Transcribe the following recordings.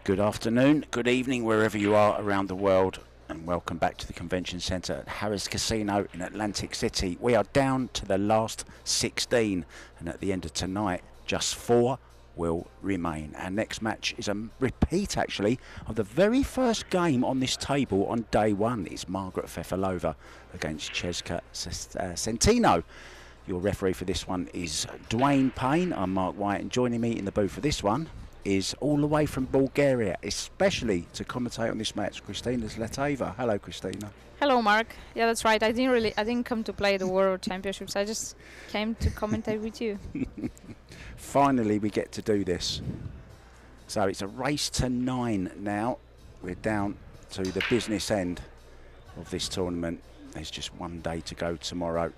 Good afternoon, good evening, wherever you are around the world, and welcome back to the Convention Centre at Harrah's Casino in Atlantic City. We are down to the last 16, and at the end of tonight, just 4 will remain. Our next match is a repeat, actually, of the very first game on this table on day one. It's Margaret FEFILOVA against Chezka CENTENO. Your referee for this one is Dwayne Payne. I'm Mark White, and joining me in the booth for this one is all the way from Bulgaria, especially to commentate on this match, Kristina Zleteva. Hello, Kristina. Hello, Mark. Yeah, that's right. I didn't come to play the World Championships. I just came to commentate with you. Finally, we get to do this. So it's a race to 9 now. We're down to the business end of this tournament. There's just one day to go tomorrow.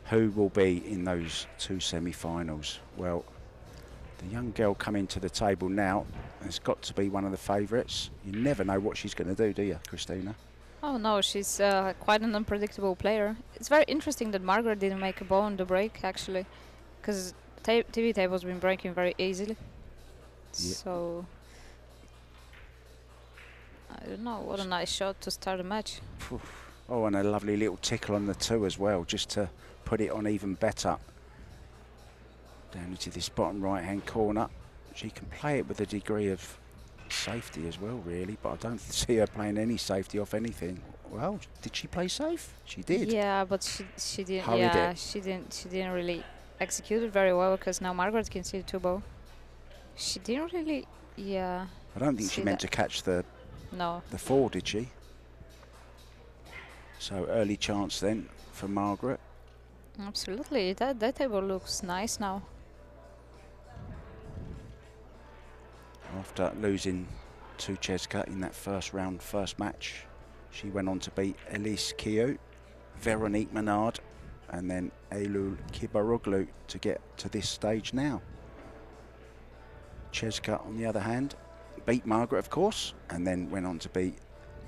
Who will be in those 2 semi-finals? Well, the young girl coming to the table now has got to be one of the favourites. You never know what she's going to do you, Kristina? Oh no, she's quite an unpredictable player. It's very interesting that Margaret didn't make a ball on the break, actually, because TV table's been breaking very easily. Yeah. So I don't know. What a nice shot to start a match. Oh, and a lovely little tickle on the 2 as well, just to put it on even better. Down into this bottom right hand corner. She can play it with a degree of safety as well, really, but I don't see her playing any safety off anything. Well, did she play safe? She did. Yeah, but she didn't. Yeah, she didn't really execute it very well, because now Margaret can see the 2 ball. She didn't really. Yeah. I don't think she meant to catch the 4, did she? So early chance then for Margaret. Absolutely, that table looks nice now. After losing to Chezka in that first round, first match, she went on to beat Elise Kiu, Veronique Menard, and then Eylül Kibaroglu to get to this stage now. Chezka, on the other hand, beat Margaret, of course, and then went on to beat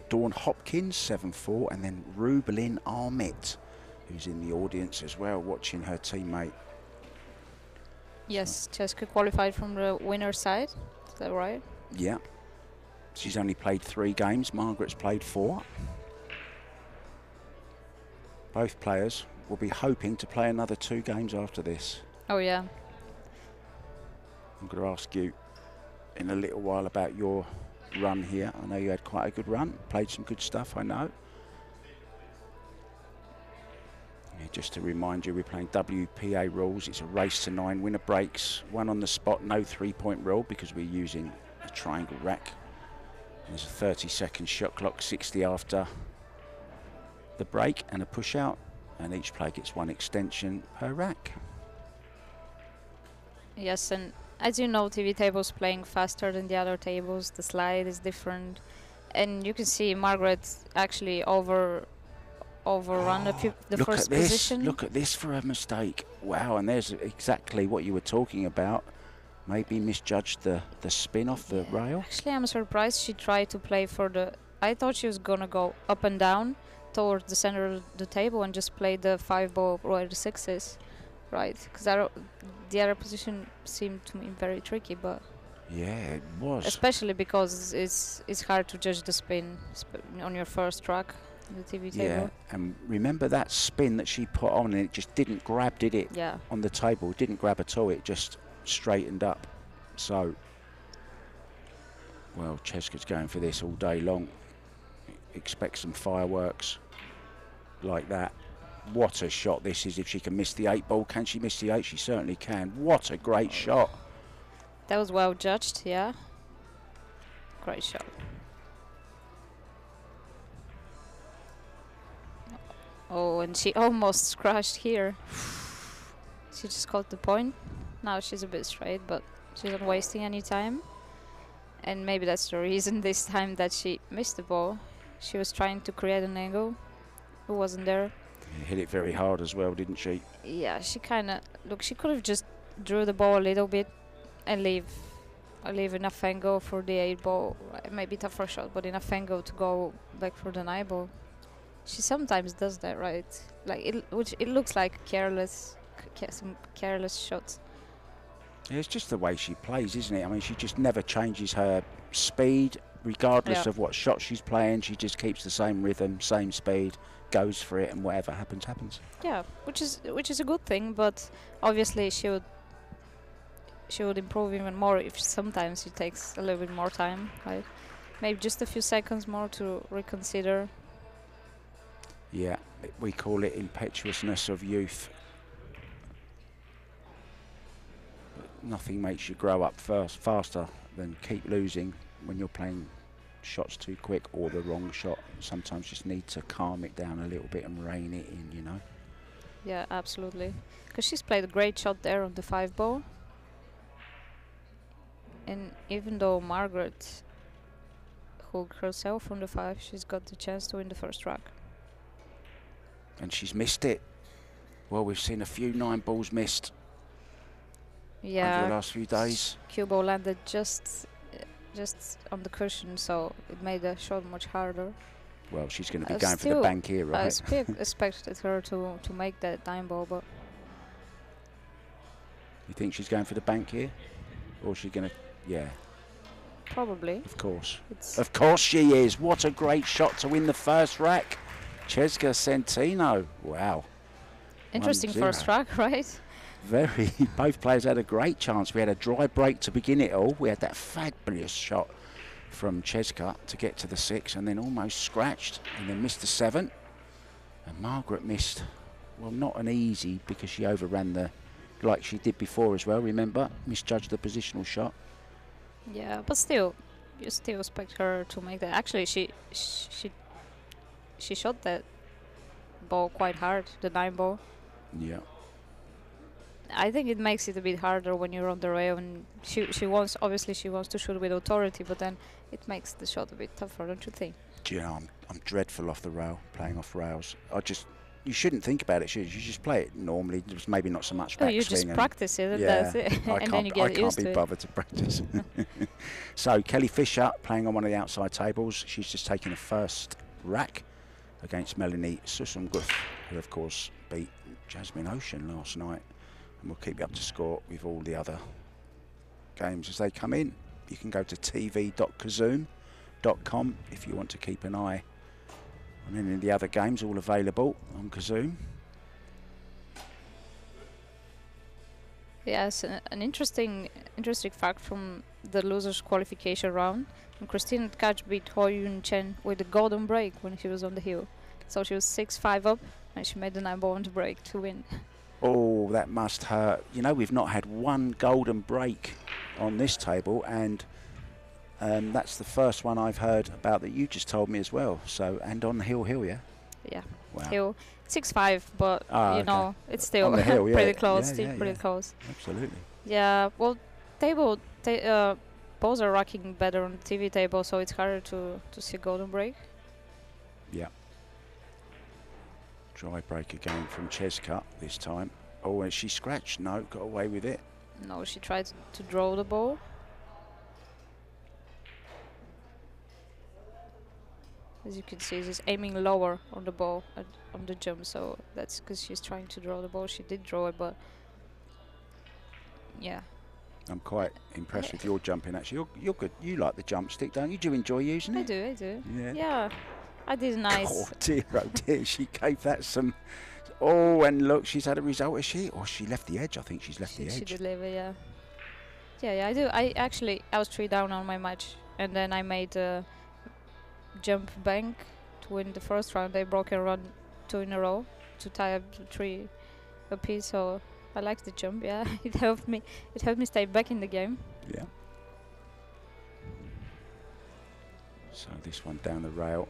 Dawn Hopkins 7-4, and then Rubelin Armit, who's in the audience as well, watching her teammate. Yes, Chezka qualified from the winner's side. Is that right? Yeah. She's only played 3 games. Margaret's played 4. Both players will be hoping to play another 2 games after this. Oh, yeah. I'm going to ask you in a little while about your run here. I know you had quite a good run. Played some good stuff, I know. Yeah, just to remind you, we're playing WPA rules. It's a race to 9, winner breaks, 1 on the spot, no 3-point rule, because we're using a triangle rack. There's a 30-second shot clock, 60 after the break, and a push out, and each player gets 1 extension per rack. Yes, and as you know, TV tables playing faster than the other tables. The slide is different, and you can see Margaret actually overrun the first position. Look at this for a mistake. Wow, and there's exactly what you were talking about. Maybe misjudged the spin off the rail. Actually, I'm surprised she tried to play for the... I thought she was going to go up and down towards the center of the table and just play the 5 ball where the 6 is. Right, because the other position seemed to me very tricky, but... Yeah, it was. Especially because it's hard to judge the spin on your first track. The TV table. Yeah, and remember that spin that she put on, and it just didn't grab, did it? Yeah. On the table, it didn't grab at all. It just straightened up. So, well, Chezka's going for this all day long. Expect some fireworks like that. What a shot this is! If she can miss the 8 ball, can she miss the 8? She certainly can. What a great shot! That was well judged. Yeah. Great shot. Oh, and she almost crashed here. She just caught the point. Now she's a bit straight, but she's not wasting any time. And maybe that's the reason this time that she missed the ball. She was trying to create an angle. It wasn't there. You hit it very hard as well, didn't she? Yeah, she kind of... Look, she could have just drew the ball a little bit and leave enough angle for the 8 ball. Maybe tougher shot, but enough angle to go back for the 9 ball. She sometimes does that, right? Like it looks like some careless shots. Yeah, it's just the way she plays, isn't it? I mean, she just never changes her speed, regardless of what shot she's playing. She just keeps the same rhythm, same speed, goes for it, and whatever happens, happens. Yeah, which is a good thing, but obviously she would improve even more if sometimes it takes a little bit more time, right? Maybe just a few seconds more to reconsider. Yeah, we call it impetuousness of youth. But nothing makes you grow up faster than keep losing when you're playing shots too quick or the wrong shot. Sometimes you just need to calm it down a little bit and rein it in, you know? Yeah, absolutely. Because she's played a great shot there on the 5 ball. And even though Margaret hooked herself from the 5, she's got the chance to win the first rack. And she's missed it. Well, we've seen a few 9 balls missed over the last few days. Cue ball landed just on the cushion, so it made the shot much harder. Well, she's going to be going for the bank here, right? I still expected her to make that 9 ball, but... You think she's going for the bank here? Or is she going to... Yeah. Probably. Of course. Of course she is. What a great shot to win the first rack. Chezka CENTENO. Wow. Interesting first rack, right? Very. Both players had a great chance. We had a dry break to begin it all. We had that fabulous shot from Chezka to get to the 6 and then almost scratched and then missed the 7. And Margaret missed, well, not an easy because she overran the, like she did before as well, remember? Misjudged the positional shot. Yeah, but still, you still expect her to make that. Actually, she shot that ball quite hard, the 9 ball. Yeah. I think it makes it a bit harder when you're on the rail, and she wants to shoot with authority, but then it makes the shot a bit tougher, don't you think? Yeah, I'm dreadful off the rail, playing off rails. You shouldn't think about it, should you? You just play it normally. There's maybe not so much backswing. Oh, you just practice it, and yeah, that's it. And then you get used to it. I can't be bothered to practice. So Kelly Fisher playing on one of the outside tables. She's just taking the first rack against Melanie Susumguth, who of course beat Jasmine Ocean last night. And we'll keep you up to score with all the other games as they come in. You can go to tv.kazoom.com if you want to keep an eye on any of the other games, all available on Kazoom. Yes, an interesting fact from the losers qualification round. And Christine Tkach beat Ho Yun Chen with a golden break when she was on the hill. So she was 6-5 up and she made the 9 ball on the break to win. Oh, that must hurt. You know, we've not had one golden break on this table, and that's the first one I've heard about that you just told me as well. So, and on the hill, yeah? Yeah. Wow. Hill. 6-5, but you know, it's still on the hill, yeah. pretty close. Yeah, still pretty close. Absolutely. Yeah, well, balls are rocking better on the TV table, so it's harder to see golden break. Yeah. Dry break again from Chezka this time. Oh, and she scratched. No, got away with it. No, she tried to draw the ball. As you can see, she's aiming lower on the ball on the jump, so that's because she's trying to draw the ball. She did draw it, but yeah. I'm quite impressed with your jumping, actually. You're good. You like the jump stick, don't you? Do you enjoy using it? I do. Yeah. Yeah. I did nice. Oh dear, she gave that some. Oh, and look, she's had a result, has she? Or she left the edge. I think she's left the edge. She did leave it, yeah. Yeah, I do. I was 3 down on my match, and then I made a jump bank to win the first round. They broke and run 2 in a row to tie up 3 apiece. So I liked the jump. Yeah, it helped me. It helped me stay back in the game. Yeah. So this one down the rail.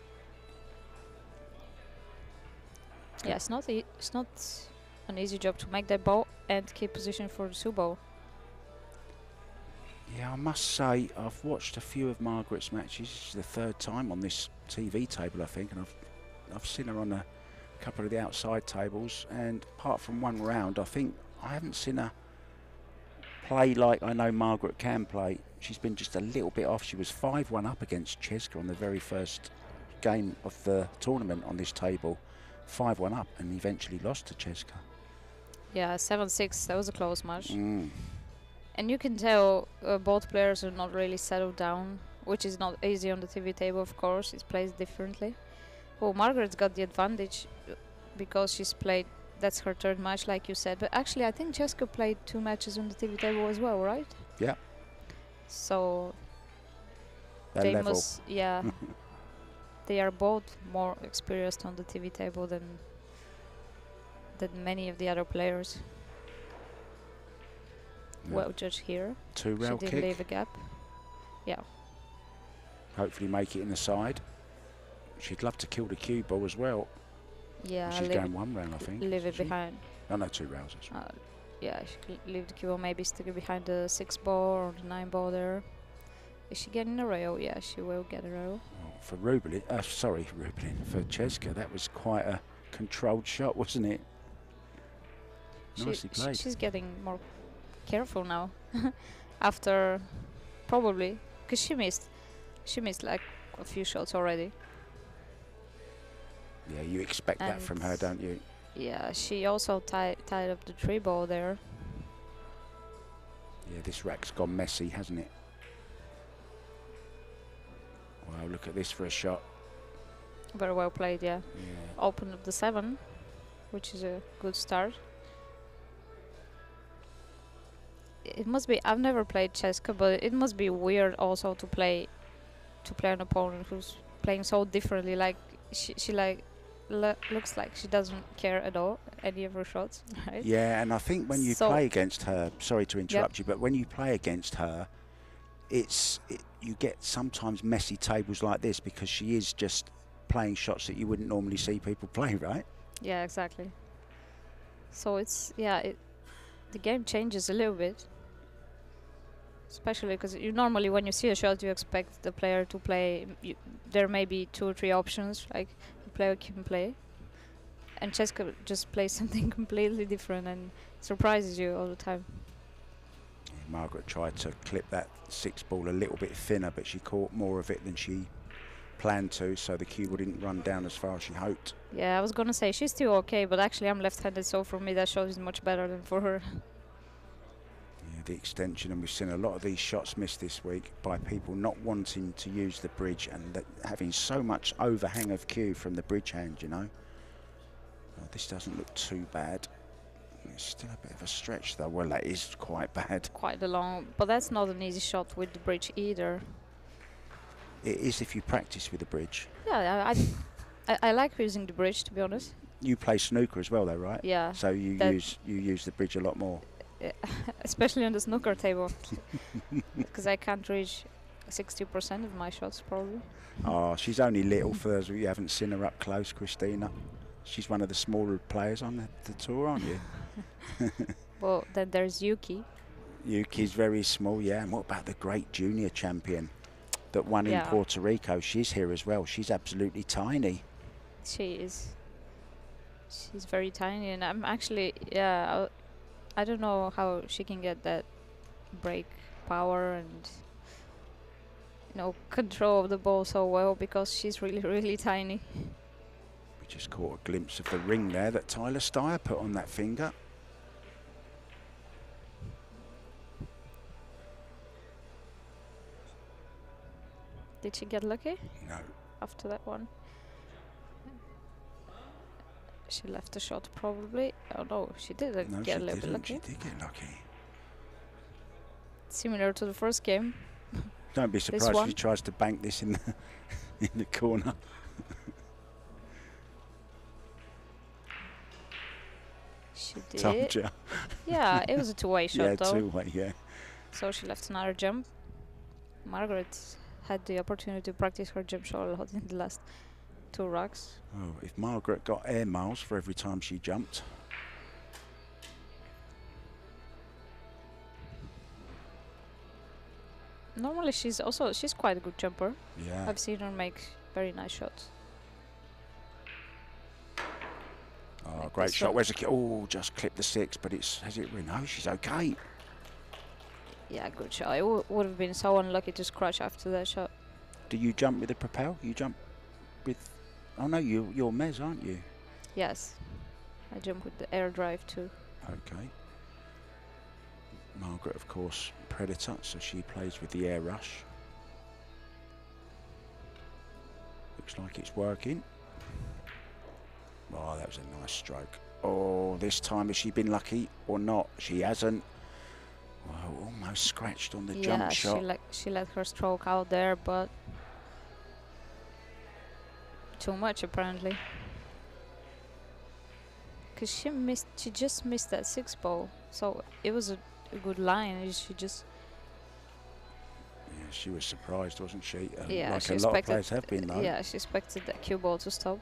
Yeah, it's not an easy job to make that ball and keep position for the subo. Yeah, I must say I've watched a few of Margaret's matches. This is the 3rd time on this TV table, I think, and I've seen her on a couple of the outside tables. And apart from one round, I think I haven't seen her play like I know Margaret can play. She's been just a little bit off. She was 5-1 up against Chezka on the very first game of the tournament on this table. 5-1 up and eventually lost to Chezka. Yeah, 7-6. That was a close match. And you can tell both players are not really settled down, which is not easy on the TV table, of course. It's placed differently. Well, Margaret's got the advantage because she's played, that's her third match, like you said. But actually, I think Chezka played 2 matches on the TV table as well, right? Yeah. So They're they level. must, yeah. They are both more experienced on the TV table than many of the other players. Yeah. Well judged here. Two rail She did kick. leave a gap. Yeah. Hopefully make it in the side. She'd love to kill the cue ball as well. Yeah. She's going 1 round, I think. Leave it isn't she? behind. Oh no, 2 rounds. Yeah, she could leave the cue ball, maybe stick it behind the 6 ball or the 9 ball there. Is she getting a rail? Yeah, she will get a rail. Oh, for Rublin, for Chezka, that was quite a controlled shot, wasn't it? Nicely played. She's getting more careful now. After, probably, because she missed like a few shots already. Yeah, you expect that from her, don't you? Yeah, she also tied up the 3 ball there. Yeah, this rack's gone messy, hasn't it? Wow, look at this for a shot. Very well played, yeah. Yeah. Opened up the 7, which is a good start. It must be, I've never played Chezka, but it must be weird also to play an opponent who's playing so differently. Like she like looks like she doesn't care at all any of her shots, right? Yeah, and I think when you play against her, sorry to interrupt you, but when you play against her, you get sometimes messy tables like this because she is just playing shots that you wouldn't normally see people play, right? Yeah, exactly. So it's the game changes a little bit, especially because you normally when you see a shot you expect the player to play. There may be 2 or 3 options like the player can play, and Chezka just plays something completely different and surprises you all the time. Margaret tried to clip that 6 ball a little bit thinner, but she caught more of it than she planned to, so the cue didn't run down as far as she hoped. Yeah, I was gonna say she's still okay, but actually I'm left-handed, so for me that shot is much better than for her. Yeah, the extension, and we've seen a lot of these shots missed this week by people not wanting to use the bridge and having so much overhang of cue from the bridge hand, you know. This doesn't look too bad. It's still a bit of a stretch though. Well, that is quite bad. Quite a long, but that's not an easy shot with the bridge either. It is if you practice with the bridge. Yeah, I like using the bridge, to be honest. You play snooker as well though, right? Yeah. So you use the bridge a lot more. Especially on the snooker table, because I can't reach 60% of my shots probably. Oh, she's only little for those of you who haven't seen her up close, Christina. She's one of the smaller players on the tour, aren't you? Well, then there's Yuki. Yuki's very small, yeah. And what about the great junior champion that won in Puerto Rico? She's here as well. She's absolutely tiny. She is. She's very tiny, and I'm actually, I don't know how she can get that break power and control of the ball so well, because she's really, really tiny. We just caught a glimpse of the ring there that Tyler Steyer put on that finger. Did she get lucky? No. After that one? She left the shot probably. Oh no, she didn't get a little bit lucky. She did get lucky. Similar to the first game. Don't be surprised if she tries to bank this in the corner. She did. Told you. Yeah, it was a two-way shot though. Yeah, two-way, yeah. So she left another jump. Margaret had the opportunity to practice her jump shot a lot in the last 2 racks. Oh, if Margaret got air miles for every time she jumped. Normally she's quite a good jumper. Yeah. I've seen her make very nice shots. Oh, like great shot. Where's the oh, just clipped the 6, but has it ring? No, she's okay. Yeah, good shot. It would have been so unlucky to scratch after that shot. Do you jump with the propel? You jump with... Oh no, you're Mez, aren't you? Yes. I jump with the air drive too. Okay. Margaret, of course, Predator, so she plays with the air rush. Looks like it's working. Oh, that was a nice stroke. Oh, this time has she been lucky or not? She hasn't. Well, almost scratched on the jump shot. Yeah, she let her stroke out there, but too much apparently. Because she just missed that 6 ball, so it was a good line. She just. Yeah, she was surprised, wasn't she? Yeah, like a lot of players have been, though. Yeah, she expected that cue ball to stop.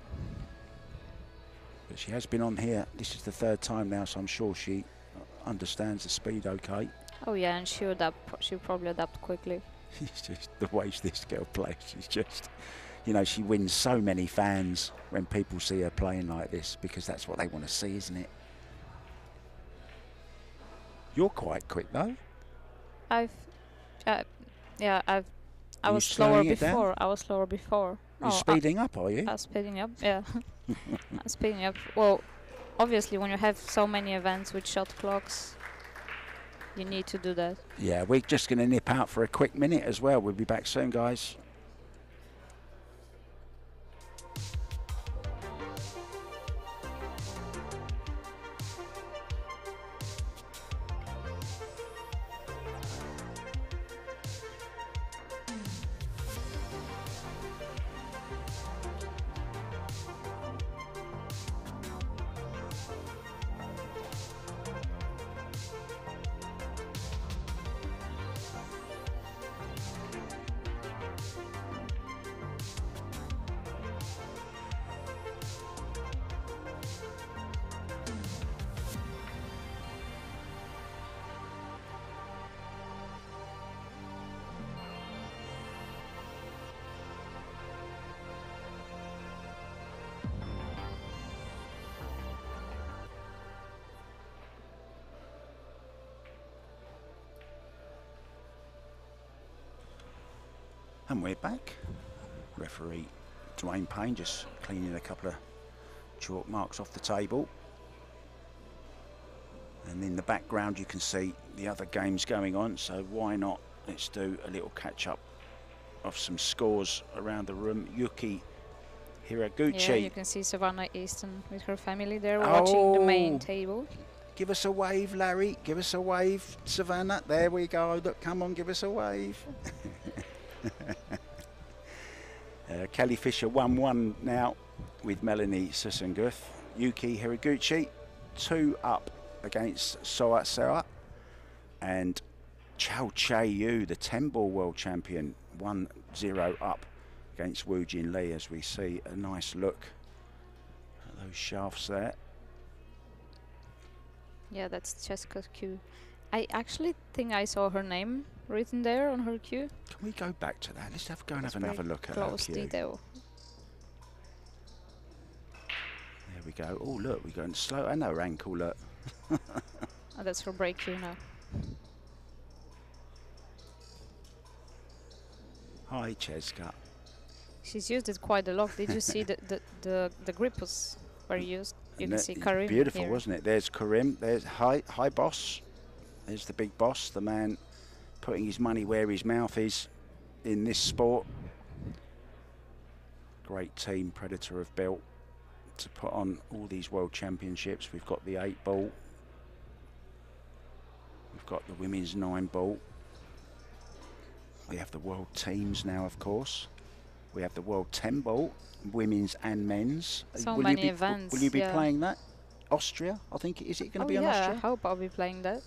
But she has been on here. This is the 3rd time now, so I'm sure she understands the speed okay. Oh yeah, and she'll probably adapt quickly. It's just the way this girl plays. She's just, you know, she wins so many fans when people see her playing like this, because that's what they want to see, isn't it? You're quite quick though. I was slower before. You're speeding up, are you? I was speeding up, yeah. I'm speeding up. Well, obviously, when you have so many events with shot clocks, you need to do that. Yeah, we're just going to nip out for a quick minute as well. We'll be back soon, guys. And we're back. Referee Dwayne Payne just cleaning a couple of chalk marks off the table. And in the background you can see the other games going on, so why not? Let's do a little catch up of some scores around the room. Yuki Hiraguchi. Yeah, you can see Savannah Easton with her family there watching the main table. Give us a wave, Larry. Give us a wave, Savannah. There we go. Look, come on, give us a wave. Kelly Fisher 1-1 now with Melanie Susenguth. Yuki Hiraguchi 2 up against Soa Sera, and Chao Che-Yu, the 10-ball world champion, 1-0 up against Woo Jin Lee, as we see a nice look at those shafts there. Yeah, that's Chezka's cue. I actually think I saw her name written there on her cue. Can we go back to that? Let's go and have another look at close her cue. detail. There we go. Oh, look, we're going slow. I know her ankle, look. Oh, that's her break cue now. Hi, Chezka. She's used it quite a lot. Did you see the grip was very used? You can see Karim beautiful, here. wasn't it? There's Karim. There's hi boss. There's the big boss, the man putting his money where his mouth is in this sport. Great team Predator have built to put on all these world championships. We've got the 8-ball. We've got the women's 9-ball. We have the world teams now, of course. We have the world 10-ball, women's and men's. So many events. Will you be playing that? Austria, I think. Is it going to be on Austria? I hope I'll be playing that.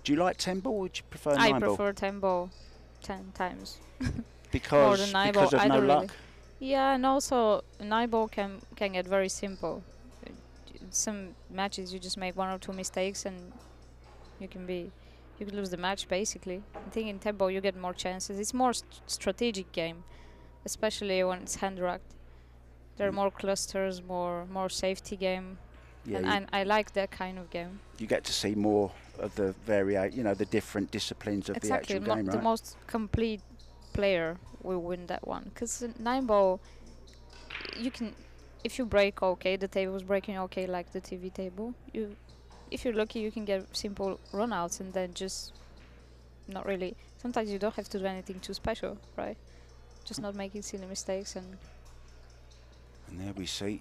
Do you like 10-ball or would you prefer 9-ball? I prefer 10-ball 10 times. Because, more than 9-ball. Because of no luck? Really. Yeah, and also 9-ball can get very simple. Some matches you just make 1 or 2 mistakes and you can lose the match basically. I think in 10-ball you get more chances. It's more strategic game, especially when it's hand-racked. There are more clusters, more safety game. Yeah, and I like that kind of game. You get to see more of the the different disciplines of the actual game, right? The most complete player will win that one. Because 9-ball, you can, if you break okay, the table is breaking okay like the TV table, you if you're lucky, you can get simple runouts and then just not really. Sometimes you don't have to do anything too special, right? Just not making silly mistakes and. And there we see.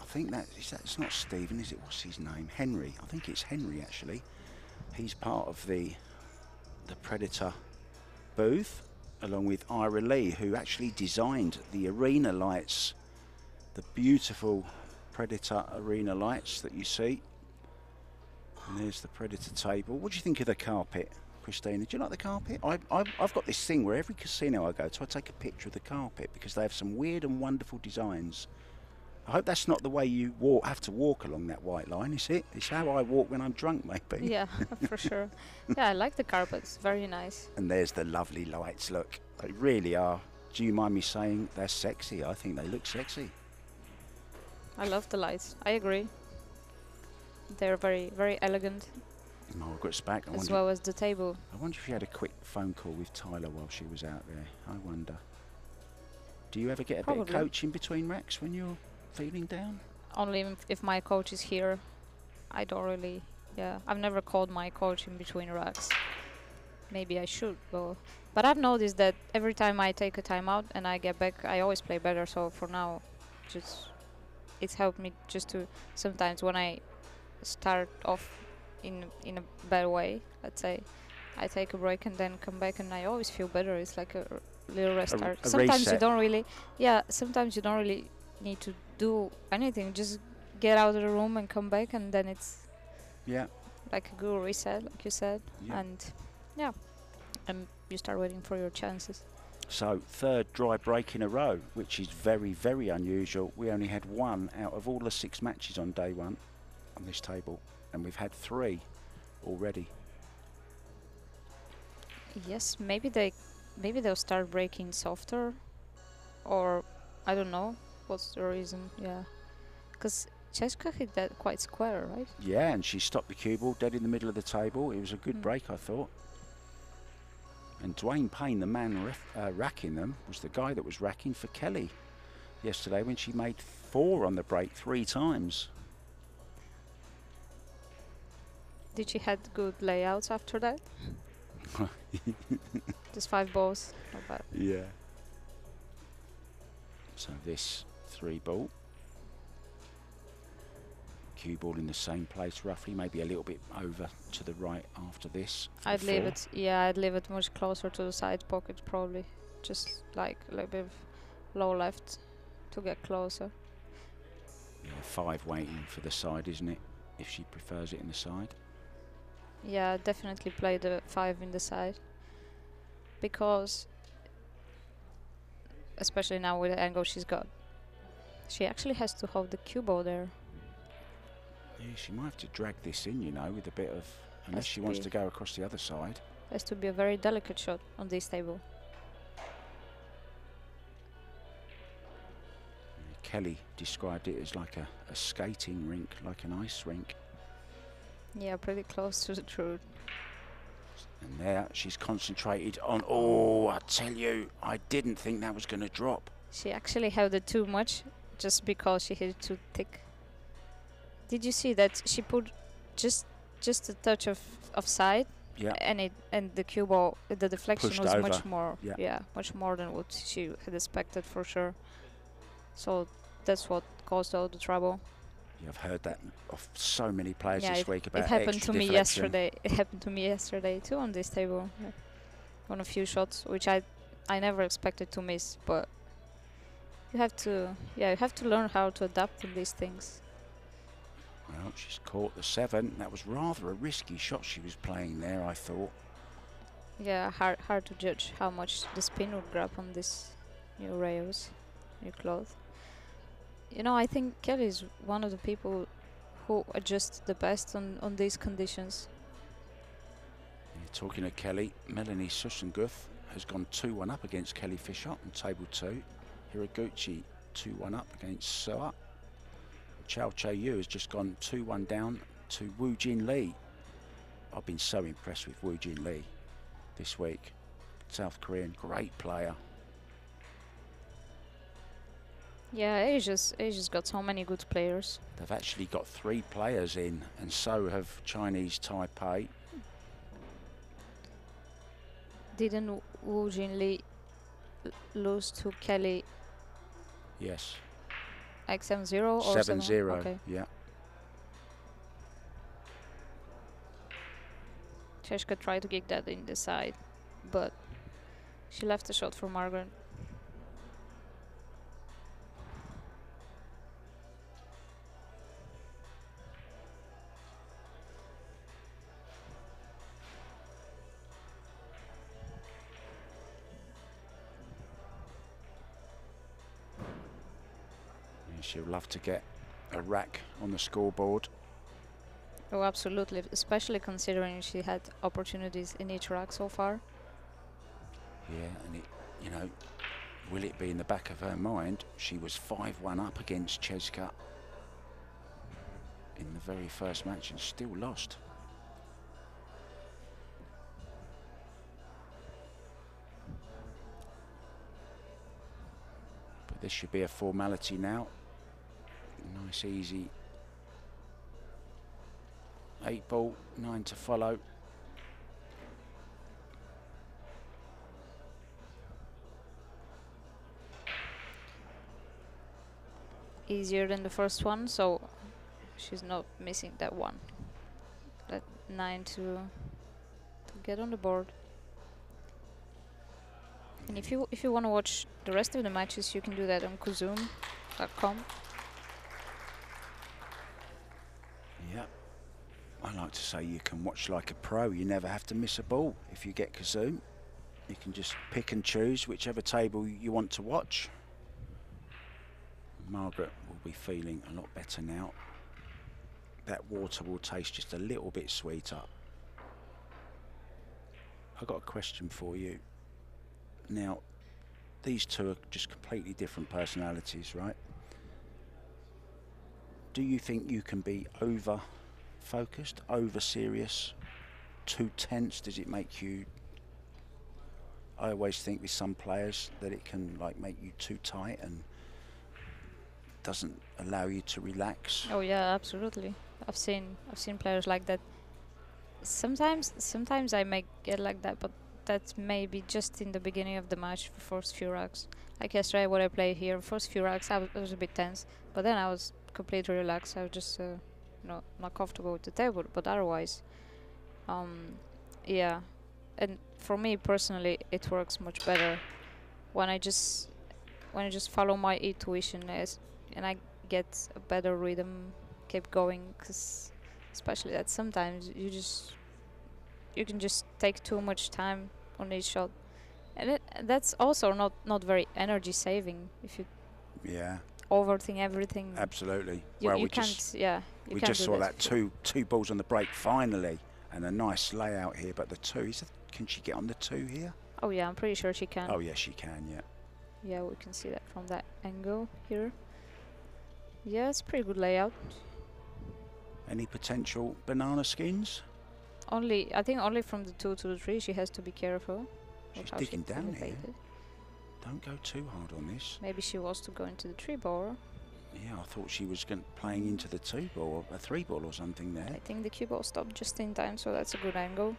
I think it's not Stephen, is it? What's his name? Henry. I think it's Henry actually. He's part of the Predator booth, along with Ira Lee, who actually designed the arena lights, the beautiful Predator arena lights that you see. And there's the Predator table. What do you think of the carpet, Christina? Do you like the carpet? I've got this thing where every casino I go to, I take a picture of the carpet because they have some weird and wonderful designs. I hope that's not the way you have to walk along that white line, is it? It's how I walk when I'm drunk, maybe. Yeah, for sure. Yeah, I like the carpets. Very nice. And there's the lovely lights, look. They really are. Do you mind me saying they're sexy? I think they look sexy. I love the lights. I agree. They're very, very elegant. Margaret's back. As well as the table. I wonder if you had a quick phone call with Tyler while she was out there. I wonder. Do you ever get a bit of coaching between racks when you're feeling down? Only if my coach is here. I don't really. Yeah, I've never called my coach in between racks. Maybe I should, but I've noticed that every time I take a timeout and I get back, I always play better. So for now, it's helped me just to sometimes when I start off in a bad way, let's say, I take a break and then come back and I always feel better. It's like a little restart. Sometimes reset. Sometimes you don't really need to do anything. Just get out of the room and come back, and then it's like a good reset, like you said, and you start waiting for your chances. So 3rd dry break in a row, which is very, very unusual. We only had 1 out of all the 6 matches on day 1 on this table, and we've had 3 already. Yes, maybe they'll start breaking softer, or I don't know what's the reason. Yeah, because Chezka hit that quite square, right? Yeah, and she stopped the cue ball dead in the middle of the table. It was a good break, I thought. And Dwayne Payne, the man racking them, was the guy that was racking for Kelly yesterday when she made 4 on the break 3 times. Did she had good layouts after that? Just 5 balls, not bad. Yeah. So this 3 ball. Cue ball in the same place roughly, maybe a little bit over to the right after this. I'd leave it much closer to the side pocket probably. Just like a little bit of low left to get closer. Yeah, 5 waiting for the side, isn't it? If she prefers it in the side. Yeah, definitely play the 5 in the side. Because especially now with the angle she's got, she actually has to hold the cue ball there. Yeah, she might have to drag this in, you know, with a bit of, unless she wants to go across the other side. Has to be a very delicate shot on this table. Yeah, Kelly described it as like a skating rink, like an ice rink. Yeah, pretty close to the truth. And there she's concentrated on, oh, I tell you, I didn't think that was going to drop. She actually held it too much just because she hit it too thick. Did you see that she put just a touch of side? Yeah. And the cue ball, the deflection pushed was over. much more. Yeah, much more than what she had expected for sure. So that's what caused all the trouble. Yeah, I've heard that of so many players yeah, this week about it happened extra to me deflection. yesterday. It happened to me yesterday too on this table. Yeah. On a few shots, which I never expected to miss, but you have to learn how to adapt to these things. Well, she's caught the 7. That was rather a risky shot she was playing there, I thought. Yeah, hard to judge how much the spin would grab on this new rails, new cloth. You know, I think Kelly is one of the people who adjust the best on these conditions. Yeah, talking of Kelly, Melanie Susenguth has gone 2-1 up against Kelly Fisher on table 2. Hiraguchi 2-1 up against Soa. Chao Che-Yu has just gone 2-1 down to Woo Jin Lee. I've been so impressed with Woo Jin Lee this week. South Korean, great player. Yeah, Asia's got so many good players. They've actually got 3 players in, and so have Chinese Taipei. Didn't Wu Jinli lose to Kelly Yes. like 7-0 or 7-0. Okay. Yeah. Chezka tried to kick that in the side, but she left the shot for Margaret. She'll love to get a rack on the scoreboard. Oh, absolutely, especially considering she had opportunities in each rack so far. Yeah, and you know, will it be in the back of her mind? She was 5-1 up against Chezka in the very first match and still lost. But this should be a formality now. Nice, easy 8-ball, 9 to follow. Easier than the first one, so she's not missing that one. That 9 to get on the board. And if you want to watch the rest of the matches, you can do that on kuzoom.com. Yeah, I like to say you can watch like a pro. You never have to miss a ball if you get Kazoom. You can just pick and choose whichever table you want to watch. Margaret will be feeling a lot better now. That water will taste just a little bit sweeter. I've got a question for you. Now, these two are just completely different personalities, right? Do you think you can be over focused, over serious, too tense? Does it make you... I always think with some players that it can like make you too tight and doesn't allow you to relax. Oh yeah, absolutely. I've seen players like that. Sometimes I may get like that, but that's maybe just in the beginning of the match, the first few racks. Like yesterday, what I played here, first few racks, I was a bit tense, but then I was completely relaxed. I was just not comfortable with the table, but otherwise, yeah. And for me personally, it works much better when I just follow my intuition and I get a better rhythm, keep going, because especially that sometimes you can just take too much time on each shot, and that's also not very energy saving if you overthink everything. Absolutely. Well, we can't saw that two balls on the break finally, and a nice layout here. But the two, can she get on the two here? Oh yeah, I'm pretty sure she can. Oh yes, she can. Yeah. Yeah, we can see that from that angle here. Yeah, it's pretty good layout. Any potential banana skins? I think only from the 2 to the 3 she has to be careful. She's digging down here. Don't go too hard on this. Maybe she was to go into the 3 ball. Yeah, I thought she was playing into the 2 ball, a 3 ball or something there. I think the cue ball stopped just in time, so that's a good angle.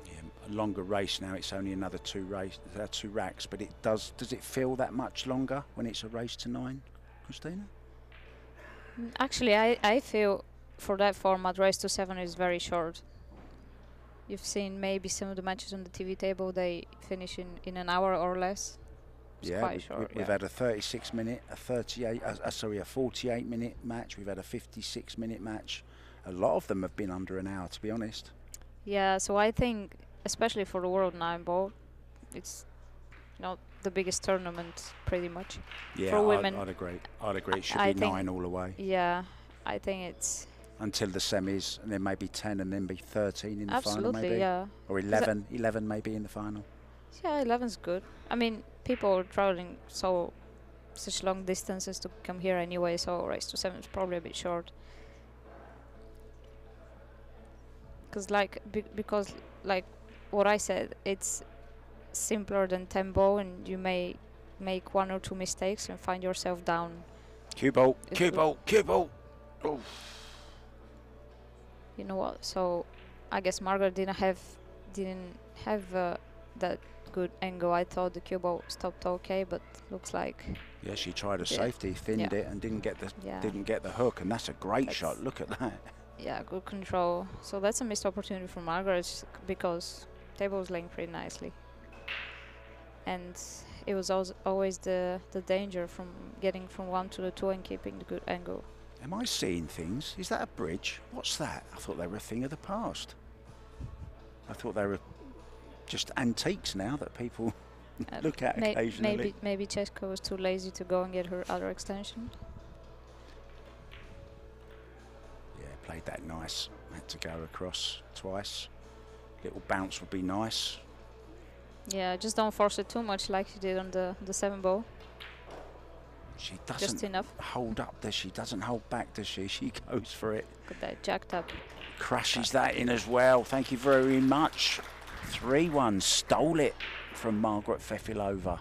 Yeah, a longer race now. It's only another 2 racks, but it does it feel that much longer when it's a race to 9, Christina? Actually, I feel for that format, race to 7 is very short. You've seen maybe some of the matches on the TV table, they finish in an hour or less. It's quite short. We've had a 36-minute, a 48-minute match. We've had a 56-minute match. A lot of them have been under an hour, to be honest. Yeah, so I think, especially for the World 9 ball, it's the biggest tournament, pretty much. Yeah, for women, I'd agree. It should be 9 all the way. Yeah, I think it's... Until the semis, and then maybe 10, and then be 13 in the final, maybe. Absolutely, yeah. Or 11 maybe in the final. Yeah, 11's good. I mean, people are traveling such long distances to come here anyway, so race to 7 is probably a bit short. Because like what I said, it's simpler than tempo, and you may make 1 or 2 mistakes and find yourself down. Cue ball, cue ball, cue ball. Oh. You know what? So I guess Margaret didn't have that good angle. I thought the cue ball stopped okay, but looks like Yeah, she tried a safety, thinned it, and didn't get the hook, and that's a great shot. Look at that. Yeah, good control. So that's a missed opportunity for Margaret because table was laying pretty nicely, and it was always the danger from getting from 1 to the 2 and keeping the good angle. Am I seeing things? Is that a bridge? What's that? I thought they were a thing of the past. I thought they were just antiques now that people look at occasionally. Maybe Chezka was too lazy to go and get her other extension. Yeah, played that nice. Had to go across twice. Little bounce would be nice. Yeah, just don't force it too much like you did on the 7 ball. She doesn't hold up, does she? Doesn't hold back, does she? She goes for it. Got that jacked up. Crashes that in as well. Thank you very much. 3-1, stole it from Margaret FEFILOVA.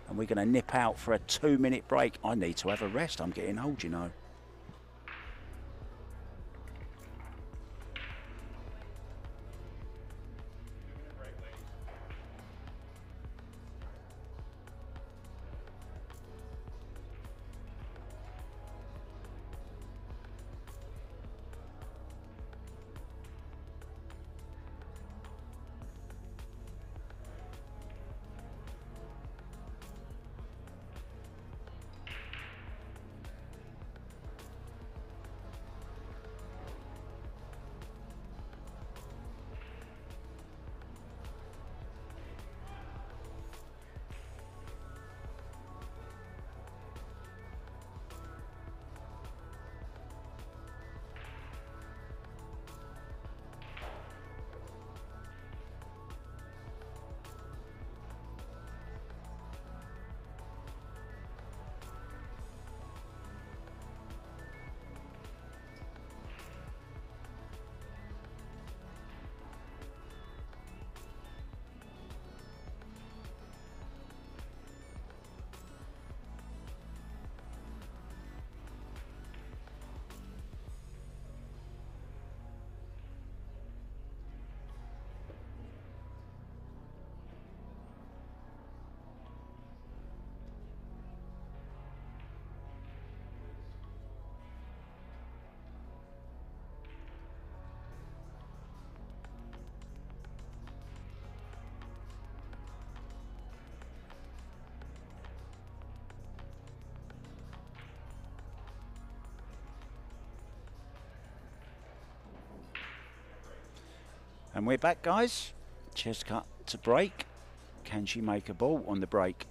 And we're going to nip out for a 2-minute break. I need to have a rest. I'm getting old, you know. And we're back, guys. Chezka to break. Can she make a ball on the break?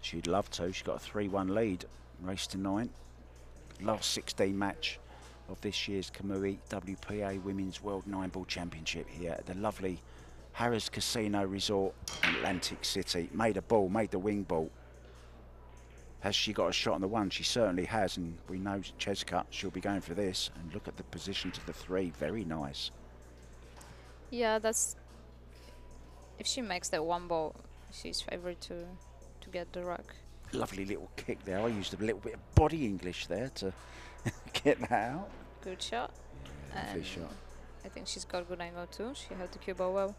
She'd love to. She's got a 3-1 lead. Race to 9. Last 16 match of this year's Kamui WPA Women's World 9-Ball Championship here at the lovely Harrah's Casino Resort in Atlantic City. Made a ball, made the wing ball. Has she got a shot on the 1? She certainly has, and we know Chezka, she'll be going for this. And look at the position to the 3. Very nice. Yeah, that's... If she makes that 1 ball, she's favored to get the rack. Lovely little kick there. I used a little bit of body English there to get that out. Good shot. Yeah, lovely shot. I think she's got good angle too. She held the cue ball well.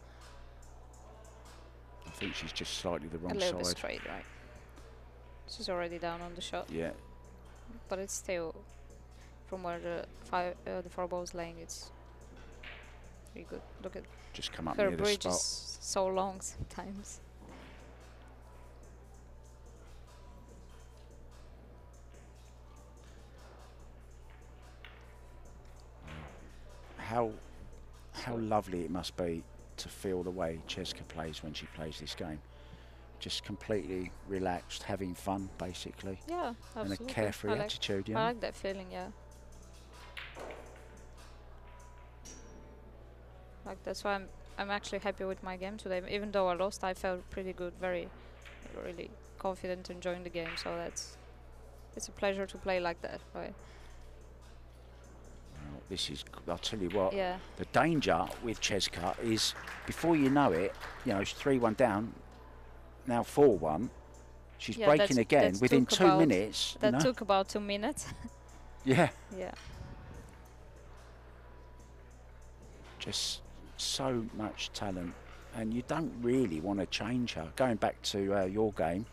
I think she's just slightly the wrong side. A little bit straight, right. She's already down on the shot. Yeah. But it's still, from where the 4 ball's laying, it's pretty good. Look at just come up her near the bridge spot. is so long sometimes. How lovely it must be to feel the way Chezka plays when she plays this game. Just completely relaxed, having fun, basically. Yeah, absolutely. And a carefree attitude, yeah. I like that feeling, yeah. Like, that's why I'm actually happy with my game today. Even though I lost, I felt pretty good, really confident enjoying the game. So it's a pleasure to play like that, right? Well, this is, I'll tell you what, yeah. The danger with Chezka is, before you know it, you know, she's 3-1 down, now 4-1. She's Yeah, breaking again that within took 2 about- minutes. That took about 2 minutes. Yeah. Yeah. Just so much talent, and you don't really want to change her. Going back to your game,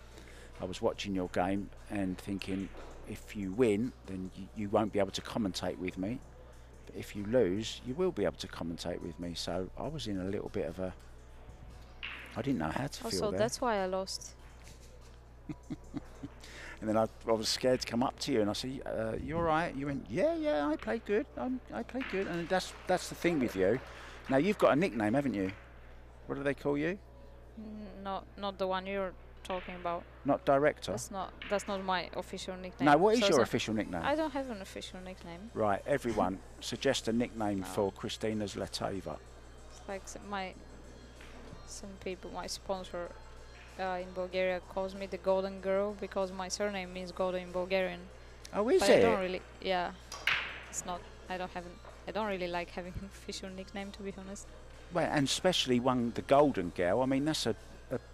I was watching your game and thinking, if you win, then you won't be able to commentate with me. But if you lose, you will be able to commentate with me. So I was in a little bit of a... I didn't know how to feel Also, there. that's why I lost. And then I was scared to come up to you, and I said, "You all right?" You went, "Yeah, I played good. I played good." And that's the thing with you. Now you've got a nickname, haven't you? What do they call you? Not the one you're talking about. Not director. That's not my official nickname. No, what is So your official nickname? I don't have an official nickname. Right, everyone, suggest a nickname No. for Kristina Zletova. It's like some people, my sponsor in Bulgaria calls me the Golden Girl because my surname means golden in Bulgarian. Oh, is But it? I don't really, yeah. It's not. I don't really like having an official nickname, to be honest. Well, and especially one, the Golden Girl. I mean, that's a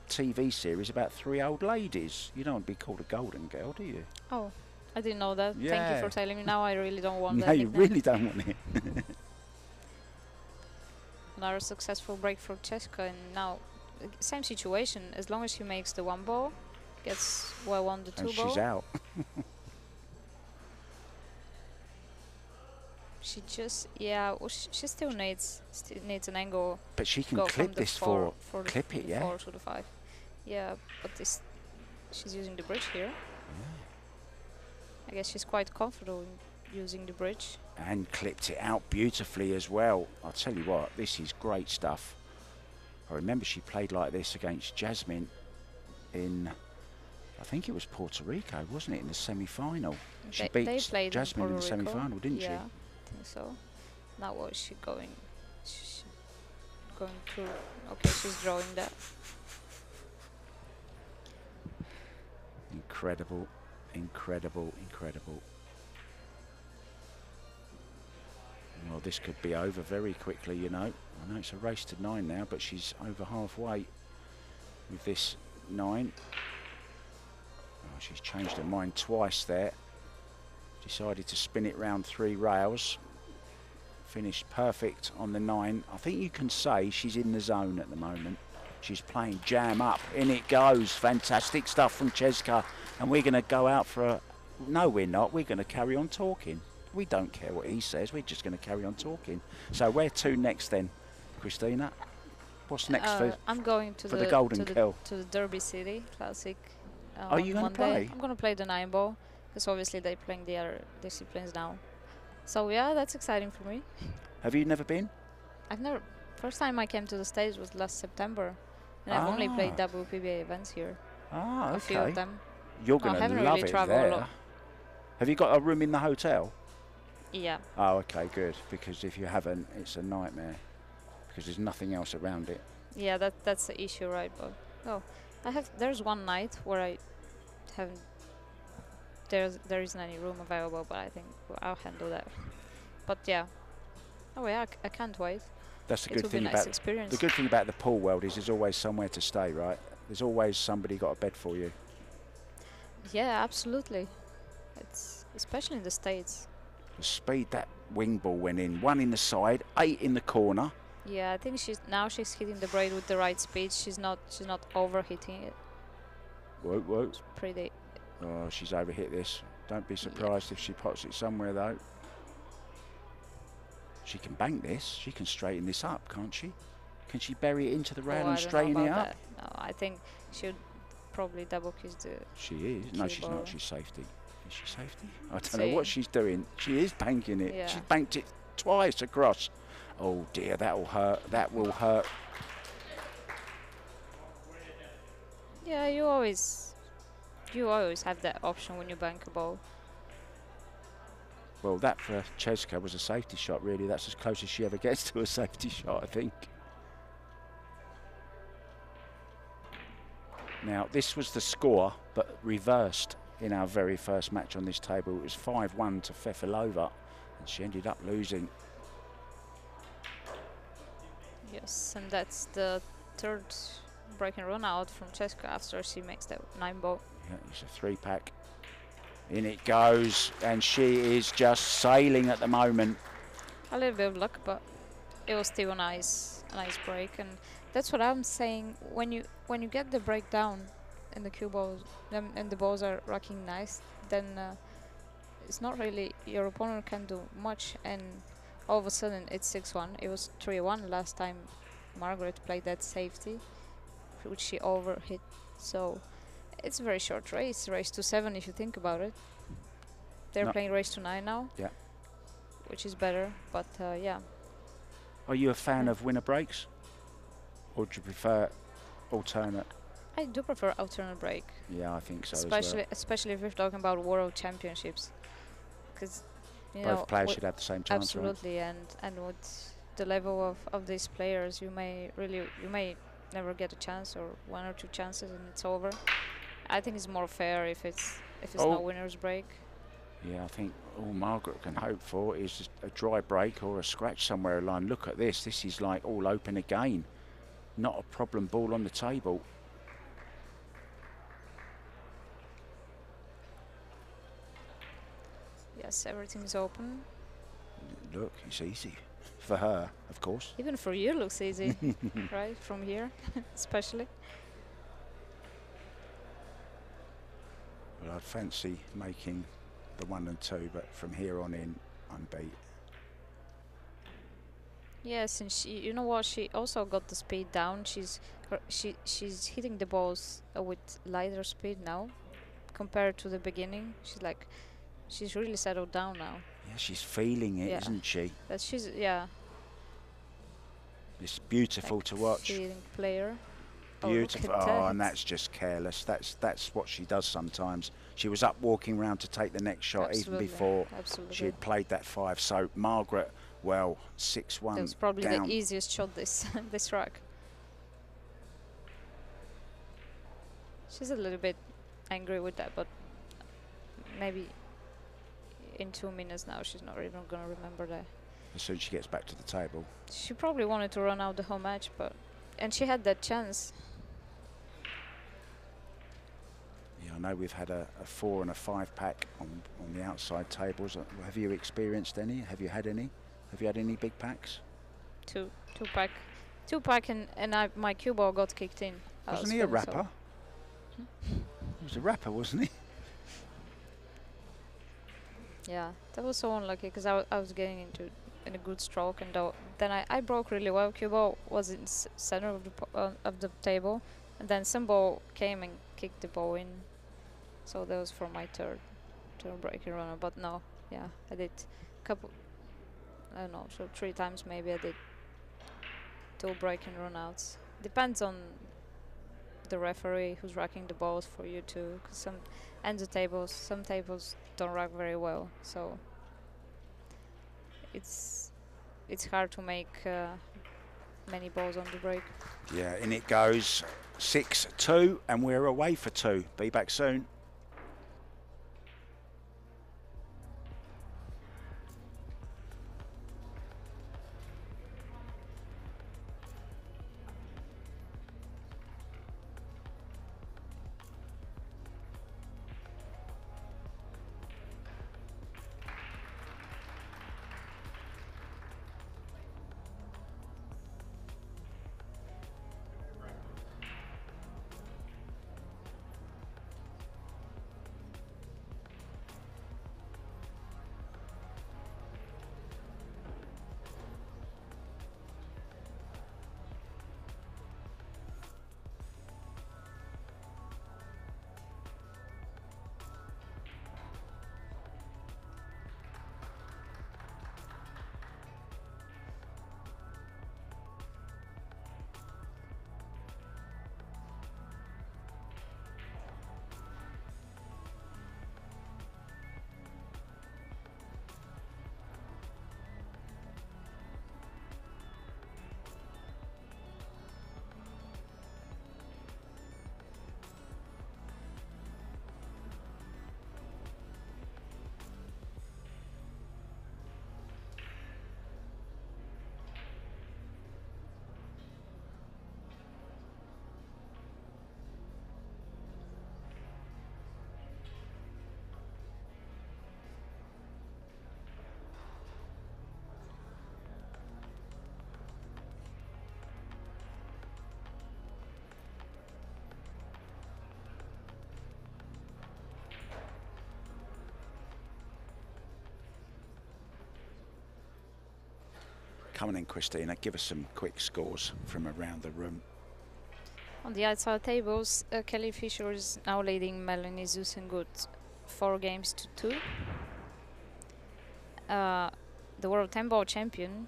TV series about 3 old ladies. You don't want to be called a Golden Girl, do you? Oh, I didn't know that. Thank Yeah. you for telling me. Now I really don't want No, that you nickname. really don't want it. Another successful break for Chezka, and now same situation. As long as she makes the 1 ball, gets well on the 2 And ball. she's out. She just, well, she still needs an angle. But she can Go clip from the this four, for the clip it, the yeah? 4 to the 5. Yeah, but she's using the bridge here. I guess she's quite comfortable in using the bridge. And clipped it out beautifully as well. I'll tell you what, this is great stuff. I remember she played like this against Jasmine in, I think it was Puerto Rico, wasn't it, in the semi-final? She They beat played in Jasmine in the Puerto Rico. semi-final, didn't Yeah, I think so. Now what is she going? She's going through. Okay, she's drawing that. Incredible, incredible, incredible. Well, this could be over very quickly, you know. I know it's a race to 9 now, but she's over halfway with this 9. Oh, she's changed her mind twice there. Decided to spin it round 3 rails. Finished perfect on the 9. I think you can say she's in the zone at the moment. She's playing jam up. In it goes. Fantastic stuff from Chezka. And we're going to go out for a... No, we're not. We're going to carry on talking. We don't care what he says. We're just going to carry on talking. So where to next then, Kristina? What's next for I'm going to the Golden Girl? To the Derby City Classic. Are you going to play? I'm going to play the 9 ball because obviously they're playing the other disciplines now. So yeah, that's exciting for me. Have you never been? I've never. First time I came to the States was last September, and I've only played WPA events here. Ah, okay. A few of them. You're going to haven't love really it traveled a there. lot. Have you got a room in the hotel? Yeah. Oh, okay, good. Because if you haven't, it's a nightmare. Because there's nothing else around it. Yeah, that's the issue, right? But there's one night where I haven't. There isn't any room available, but I think I'll handle that. But yeah. Oh yeah, I can't wait. That's the It good will be a thing nice about experience. the good thing about the pool world is there's always somewhere to stay, right? There's always somebody got a bed for you. Yeah, absolutely. It's especially in the States. The speed that wing ball went in, 1 in the side, 8 in the corner. Yeah, I think she's hitting the braid with the right speed. She's not overhitting it. Whoa. It's pretty. Oh, she's overhit this. Don't be surprised if she pots it somewhere though. She can bank this. She can straighten this up, can't she? Can she bury it into the rail and straighten it up? No, I think she'll probably double kiss the. She is. No, she's keyboard. not. She's safety. Is she safety? I don't know what she's doing. She is banking it. Yeah. She's banked it twice across. Oh dear, that will hurt. That will hurt. Yeah, you always have that option when you bank a ball. Well, that for Chezka was a safety shot, really. That's as close as she ever gets to a safety shot, I think. Now, this was the score, but reversed in our very first match on this table. It was 5-1 to Fefilova, and she ended up losing. Yes, and that's the third breaking run out from Chezka after she makes that 9 ball. Yeah, it's a 3-pack. In it goes, and she is just sailing at the moment. A little bit of luck, but it was still a nice break, and that's what I'm saying. When you get the break down, and the cue balls and the balls are rocking nice, then it's not really your opponent can do much, and all of a sudden it's 6-1. It was 3-1 last time Margaret played that safety, which she overhit. So it's a very short race to 7 if you think about it. They're playing race to 9 now. Yeah. Which is better, but yeah. Are you a fan of winner breaks, or do you prefer alternate? I do prefer alternate break. Yeah, I think so Especially if we're talking about World Championships, because both players should have the same chance. Absolutely, right? and with the level of these players, you may never get a chance, or 1 or 2 chances, and it's over. I think it's more fair if it's no winner's break. Yeah, I think all Margaret can hope for is just a dry break or a scratch somewhere along. Look at this. This is like all open again. Not a problem ball on the table. Yes, everything's open. Look, it's easy. For her, of course. Even for you, it looks easy, right? From here, especially. Well, I'd fancy making the 1 and 2, but from here on in, I'm beat. Yes, and you know what? She also got the speed down. She's hitting the balls with lighter speed now, compared to the beginning. She's really settled down now. Yeah, she's feeling it, isn't she? But it's beautiful to watch. Feeling player. Beautiful. And that's just careless. That's what she does sometimes. She was up walking round to take the next shot even before she had played that 5. So Margaret, well, 6-1. That was probably down. the easiest shot this rack. She's a little bit angry with that, but maybe in 2 minutes now she's not even gonna remember that. As soon as she gets back to the table. She probably wanted to run out the whole match, and she had that chance. Yeah, I know we've had a 4 and a 5-pack on the outside tables. Have you experienced any? Have you had any? Have you had any big packs? 2-pack, and my cue ball got kicked in. Wasn't he a rapper? He was a rapper, wasn't he? Yeah, that was so unlucky because I was getting in a good stroke, and then I broke really well. Cue ball was in center of the table, and then some ball came and kicked the ball in. So that was for my third breaking runner. But no, yeah, I did a couple. I don't know, so 3 times maybe I did 2 breaking runouts. Depends on the referee who's racking the balls for you too, because some tables don't rack very well, so it's hard to make many balls on the break. Yeah, in it goes. 6-2, and we're away for 2. Be back soon. Come on in, Christina. Give us some quick scores from around the room. On the outside tables, Kelly Fisher is now leading Melanie Zusengut 4 games to 2. The world 10-ball champion,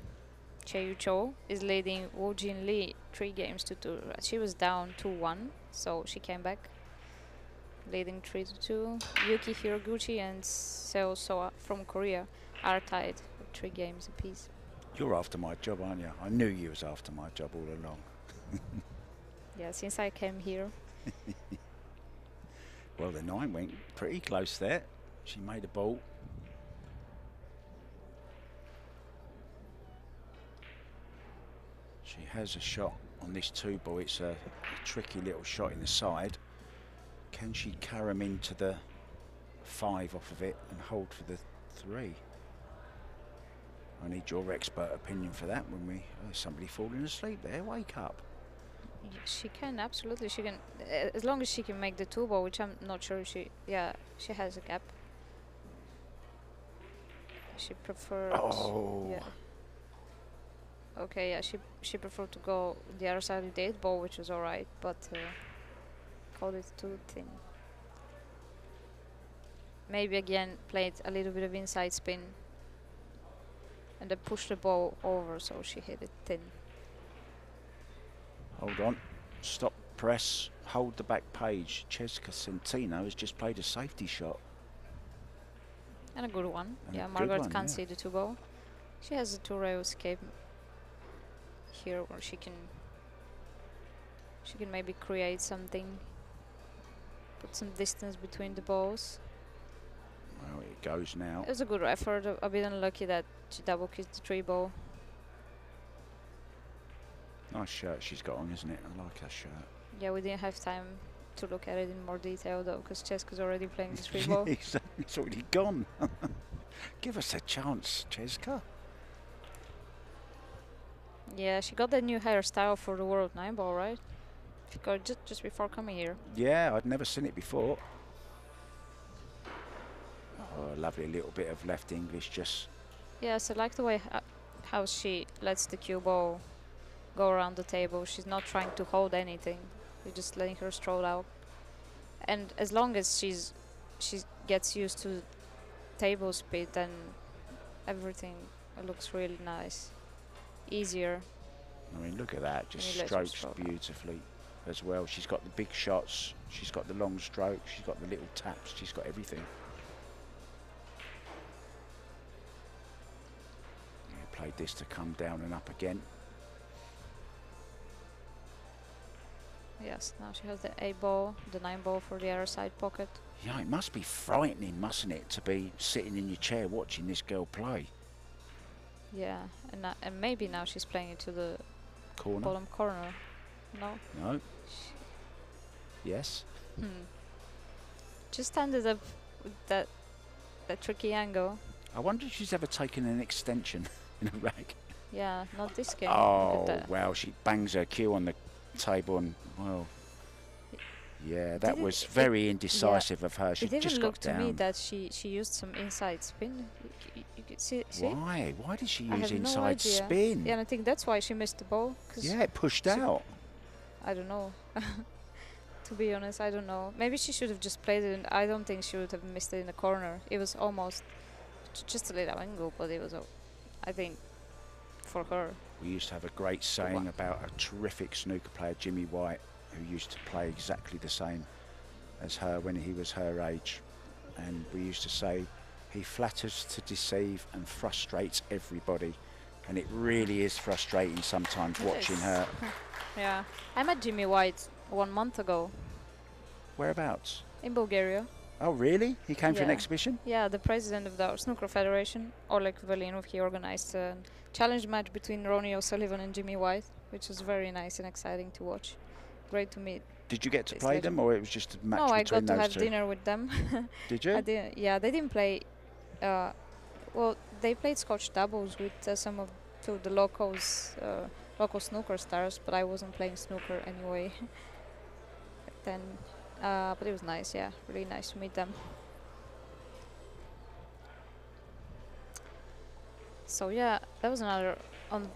Chaeyu Cho, is leading Woo Jin Lee 3 games to 2. She was down 2-1, so she came back, leading 3-2. Yuki Hiroguchi and Seo Soa from Korea are tied with 3 games apiece. You're after my job, aren't you? I knew you was after my job all along. Yeah, since I came here. Well, the 9 went pretty close there. She made a ball. She has a shot on this 2 ball. It's a tricky little shot in the side. Can she carry him into the 5 off of it and hold for the 3? I need your expert opinion for that. When we somebody falling asleep there, wake up. She can, absolutely. She can, as long as she can make the 2 ball, which I'm not sure she. Yeah, she has a gap. She prefers. Oh. Yeah. Okay, yeah, she preferred to go the other side with the 8 ball, which was alright, but called it too thin. Maybe again played a little bit of inside spin and then pushed the ball over, so she hit it thin. Hold on. Stop, press, hold the back page. Chezka CENTENO has just played a safety shot. And a good one. And yeah, a good Margaret one, can't yeah. see the 2 ball. She has a 2-rail escape here where she can maybe create something, put some distance between the balls. Well, it goes now. It was a good effort. A bit unlucky that she double kicked the 3 ball. Nice shirt she's got on, isn't it? I like her shirt. Yeah, we didn't have time to look at it in more detail though, because Chezka's already playing the 3 ball. It's already gone. Give us a chance, Chezka. Yeah, she got that new hairstyle for the World 9 ball, right? She got it just before coming here. Yeah, I'd never seen it before. Oh, a lovely little bit of left English, just. Yes, I like the way how she lets the cue ball go around the table. She's not trying to hold anything. You're just letting her stroll out. And as long as she gets used to table speed, then everything looks really nice. Easier. I mean, look at that. Just And he lets her strokes stroll out. beautifully as well. She's got the big shots. She's got the long strokes. She's got the little taps. She's got everything. Played this to come down and up again. Yes, now she has the 8 ball, the 9 ball for the other side pocket. Yeah, it must be frightening, mustn't it, to be sitting in your chair watching this girl play. Yeah, and maybe now she's playing it to the Corner? bottom corner. No? No. Yes. Just ended up with that tricky angle. I wonder if she's ever taken an extension in a rack. Yeah, not this game. Oh, Look at that. wow, she bangs her cue on the table and, well, yeah, that Didn't was it- very indecisive of her. She It didn't just look got to down. me that she used some inside spin. You could see. Why? Why did she I use have no inside idea. spin? Yeah, and I think that's why she missed the ball. 'Cause Yeah, it pushed out. I don't know. To be honest, I don't know. Maybe she should have just played it, and I don't think she would have missed it in the corner. It was almost just a little angle, but it was, I think, for her. We used to have a great saying about a terrific snooker player, Jimmy White, who used to play exactly the same as her when he was her age. And we used to say, he flatters to deceive and frustrates everybody. And it really is frustrating sometimes watching her. Yeah, I met Jimmy White 1 month ago Whereabouts? in Bulgaria. Oh, really? He came for an Yeah. exhibition? Yeah, the president of the Snooker Federation, Oleg Velinov, he organized a challenge match between Ronnie O'Sullivan and Jimmy White, which was very nice and exciting to watch. Great to meet. Did you get to It's play legend. them, or it was just a match No, I between got to those have two? dinner with them. Did you? I did. Yeah, they didn't play. Well, they played Scotch doubles with some of the locals, local snooker stars, but I wasn't playing snooker anyway. Then, but it was nice. Yeah, really nice to meet them. So yeah, that was another on,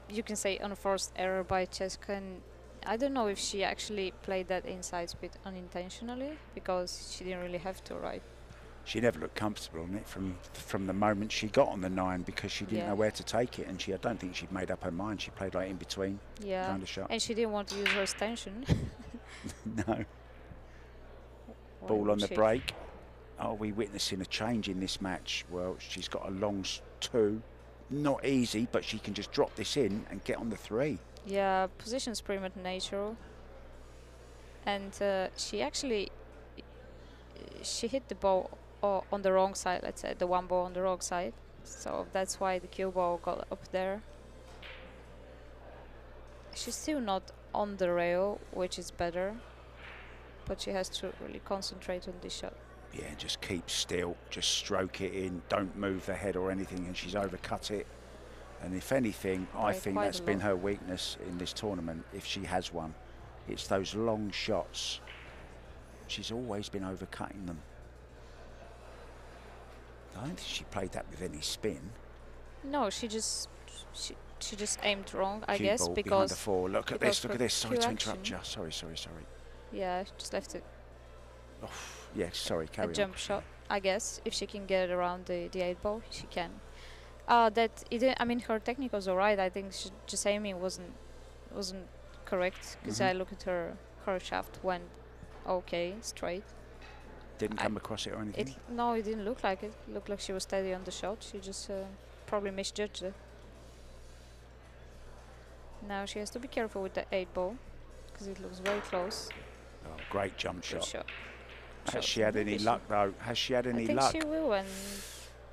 you can say, unforced error by Chezka, and I don't know if she actually played that inside speed unintentionally, because she didn't really have to, right? She never looked comfortable on it from the moment she got on the 9, because she didn't know where to take it, and I don't think she'd made up her mind. She played like in between kind of shot. And she didn't want to use her extension. No. Ball on the break. Are we witnessing a change in this match? Well, she's got a long 2. Not easy, but she can just drop this in and get on the 3. Yeah, position's pretty much natural. And she actually, she hit the ball on the wrong side, let's say, the one ball on the wrong side. So that's why the cue ball got up there. She's still not on the rail, which is better. But she has to really concentrate on this shot. Yeah, just keep still, just stroke it in, don't move the head or anything, and she's overcut it. And if anything, I think that's been her weakness in this tournament, if she has one. It's those long shots. She's always been overcutting them. I don't think she played that with any spin. No, she just aimed wrong, I guess, ball because behind the 4. Look at this, look at this. Sorry to interrupt you. Sorry. Yeah, just left it. Oh, yeah, sorry, carry on. A jump shot, I guess. If she can get it around the 8 ball, she can. I mean, her technique was alright. I think just aiming wasn't correct, because I look at her shaft went okay, straight. Didn't come across it or anything? No, it didn't look like it. It looked like she was steady on the shot. She just probably misjudged it. Now she has to be careful with the 8 ball, because it looks very close. Oh, great jump shot. Shot. Has she had any luck though? Has she had any luck? I think she will, and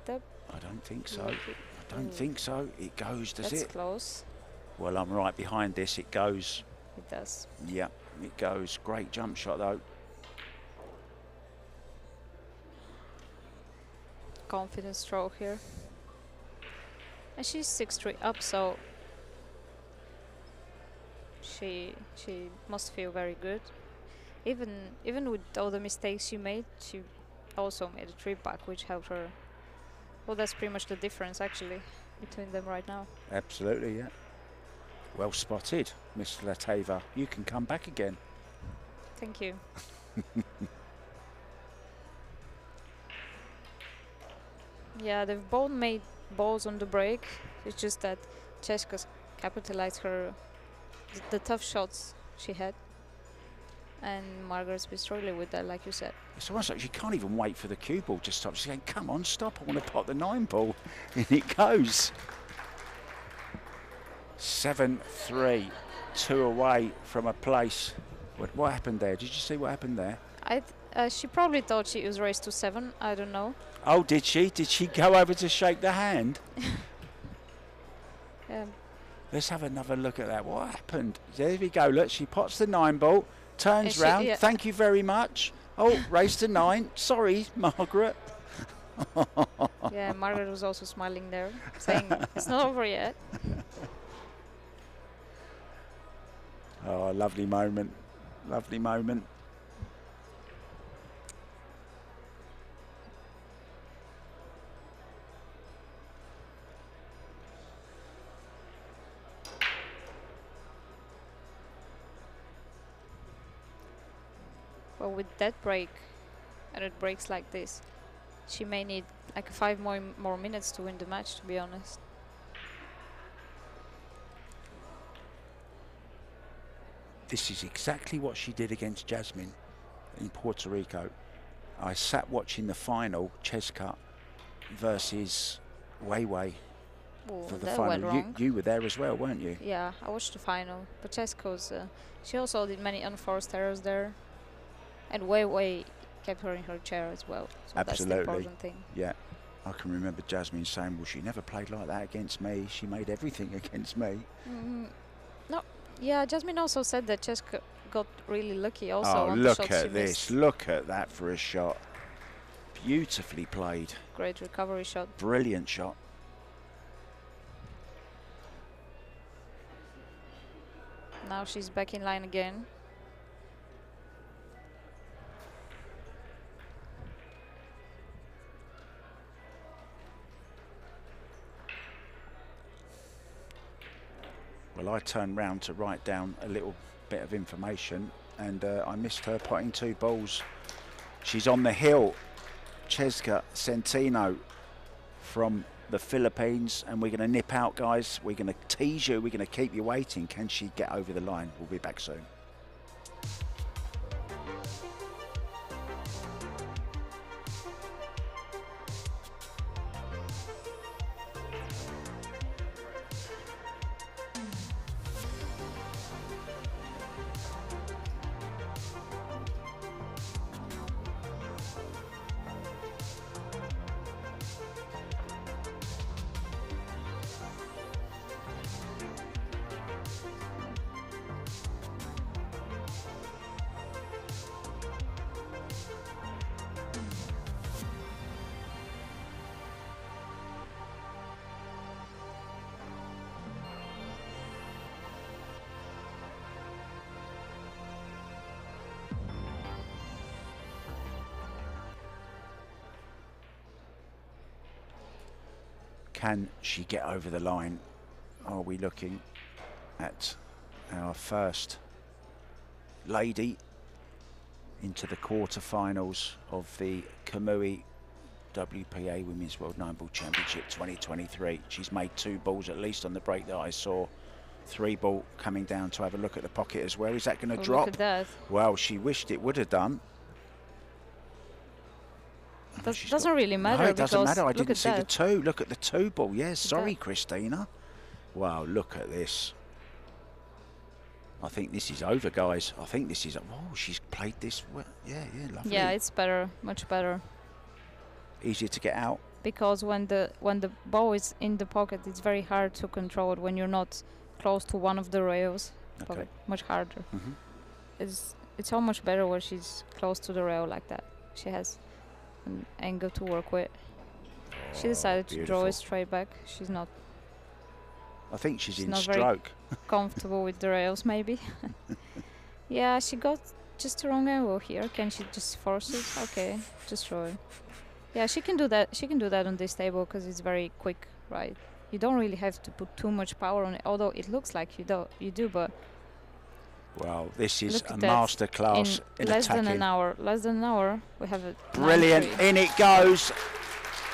I don't think so. I don't think so. It goes, does it? That's close. Well, I'm right behind this. It goes. It does. Yeah, it goes. Great jump shot though. Confident stroke here. And she's 6-3 up, so she must feel very good. Even with all the mistakes she made, she also made a 3-back, which helped her. Well, that's pretty much the difference actually between them right now. Absolutely, yeah. Well spotted, Miss Lateva. You can come back again. Thank you. Yeah, they've both made balls on the break. It's just that Chezka capitalized the tough shots she had. And Margaret's been struggling with that, like you said. It's almost like she can't even wait for the cue ball to stop. She's saying, come on, stop, I want to pot the 9 ball. And it goes. 7-3, 2 away from a place. What happened there? Did you see what happened there? She probably thought she was raised to 7. I don't know. Oh, did she? Did she go over to shake the hand? Let's have another look at that. What happened? There we go. Look, she pots the 9 ball, turns round. Thank you very much. Oh, raised to 9. Sorry, Margaret. Yeah, Margaret was also smiling there, saying it's not over yet. Oh, lovely moment. Lovely moment. Well, with that break, and it breaks like this, she may need like 5 more minutes to win the match, to be honest. This is exactly what she did against Jasmine in Puerto Rico. I sat watching the final, Chezka versus Weiwei for the final. You were there as well, weren't you? Yeah, I watched the final. But Chezka's, she also did many unforced errors there. And Weiwei kept her in her chair as well. So absolutely. That's the important thing. Yeah. I can remember Jasmine saying, well, she never played like that against me. She made everything against me. No. Yeah, Jasmine also said that Chezka got really lucky also Oh, on the shots look at this. Look at that for a shot. Beautifully played. Great recovery shot. Brilliant shot. Now she's back in line again. Well, I turned round to write down a little bit of information, and I missed her potting 2 balls. She's on the hill, Chezka CENTENO from the Philippines, and we're going to nip out, guys. We're going to tease you. We're going to keep you waiting. Can she get over the line? We'll be back soon. Can she get over the line? Are we looking at our first lady into the quarterfinals of the Kamui WPA Women's World 9-Ball Championship 2023? She's made 2 balls at least on the break that I saw. 3 ball coming down to have a look at the pocket as well. Is that going to drop? Look at that. Well, she wished it would have done. Doesn't really matter. No, it doesn't matter. I didn't see that. the 2. Look at the 2 ball. Yes, sorry, that. Christina. Wow, look at this. I think this is over, guys. I think this is... Oh, she's played this well. Yeah, lovely. Yeah, it's better, much better. Easier to get out. Because when the ball is in the pocket, it's very hard to control it when you're not close to one of the rails. Okay. Much harder. It's so much better when she's close to the rail like that. She has an angle to work with. She decided to draw it straight back. She's not... I think she's in not stroke. Very comfortable with the rails, maybe. Yeah, she got just the wrong angle here. Can she just force it? Okay, just throw it. Yeah, she can do that. She can do that on this table because it's very quick, right? You don't really have to put too much power on it, although it looks like you do, but... Well, this is a masterclass in less attacking. than an hour. Less than an hour, we have it. Brilliant. In it goes.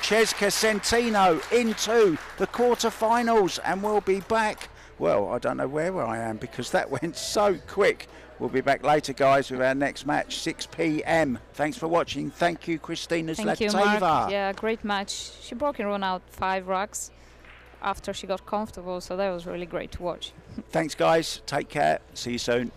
Chezka CENTENO into the quarterfinals, and we'll be back. Well, I don't know where I am because that went so quick. We'll be back later, guys, with our next match, 6 p.m. Thanks for watching. Thank you, Christina Zlateva. Thank you, Mark. Yeah, great match. She broke and run out 5 racks after she got comfortable, so that was really great to watch. Thanks, guys. Take care. See you soon.